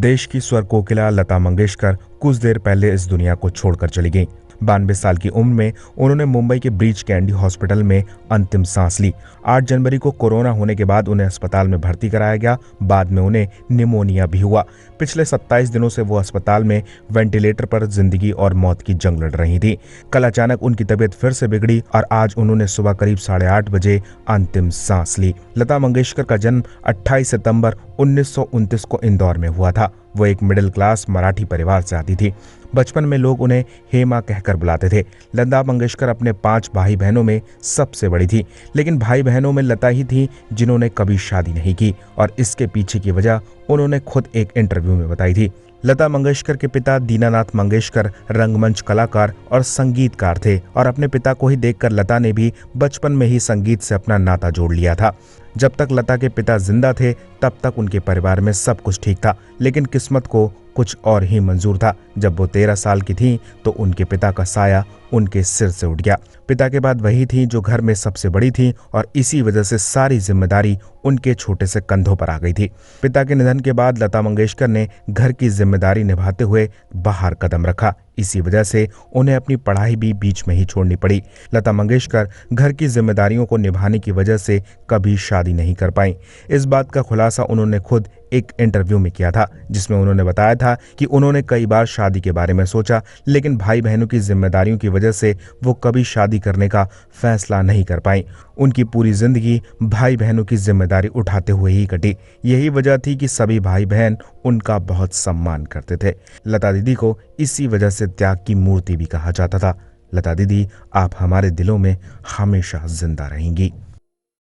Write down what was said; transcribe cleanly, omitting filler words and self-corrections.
देश की स्वर कोकिला लता मंगेशकर कुछ देर पहले इस दुनिया को छोड़कर चली गईं। 92 साल की उम्र में उन्होंने मुंबई के ब्रीच कैंडी हॉस्पिटल में अंतिम सांस ली। 8 जनवरी को कोरोना होने के बाद उन्हें अस्पताल में भर्ती कराया गया। बाद में उन्हें निमोनिया भी हुआ। पिछले 27 दिनों से वो अस्पताल में वेंटिलेटर पर जिंदगी और मौत की जंग लड़ रही थी। कल अचानक उनकी तबीयत फिर से बिगड़ी और आज उन्होंने सुबह करीब 8:30 बजे अंतिम सांस ली। लता मंगेशकर का जन्म 28 सितंबर 1929 को इंदौर में हुआ था। वो एक मिडिल क्लास मराठी परिवार से आती थी। बचपन में लोग उन्हें हेमा कहकर बुलाते थे। लता मंगेशकर अपने 5 भाई बहनों में सबसे बड़ी थी, लेकिन भाई बहनों में लता ही थी जिन्होंने कभी शादी नहीं की, और इसके पीछे की वजह उन्होंने खुद एक इंटरव्यू में बताई थी। लता मंगेशकर के पिता दीनानाथ मंगेशकर रंगमंच कलाकार और संगीतकार थे, और अपने पिता को ही देखकर लता ने भी बचपन में ही संगीत से अपना नाता जोड़ लिया था। जब तक लता के पिता जिंदा थे तब तक उनके परिवार में सब कुछ ठीक था, लेकिन किस्मत को कुछ और ही मंजूर था। जब वो 13 साल की थी तो उनके पिता का साया उनके सिर से उठ गया। पिता के बाद वही थी जो घर में सबसे बड़ी थी, और इसी वजह से सारी जिम्मेदारी उनके छोटे से कंधों पर आ गई थी। पिता के निधन के बाद लता मंगेशकर ने घर की जिम्मेदारी निभाते हुए बाहर कदम रखा। इसी वजह से उन्हें अपनी पढ़ाई भी बीच में ही छोड़नी पड़ी। लता मंगेशकर घर की जिम्मेदारियों को निभाने की वजह से कभी शादी नहीं कर पाई। इस बात का खुलासा उन्होंने खुद एक इंटरव्यू में किया था, जिसमें उन्होंने बताया था कि उन्होंने कई बार शादी के बारे में सोचा, लेकिन भाई बहनों की जिम्मेदारियों की वजह से वो कभी शादी करने का फैसला नहीं कर पाई। उनकी पूरी जिंदगी भाई बहनों की जिम्मेदारी उठाते हुए ही कटी। यही वजह थी कि सभी भाई बहन उनका बहुत सम्मान करते थे। लता दीदी को इसी वजह से त्याग की मूर्ति भी कहा जाता था। लता दीदी, आप हमारे दिलों में हमेशा जिंदा रहेंगी।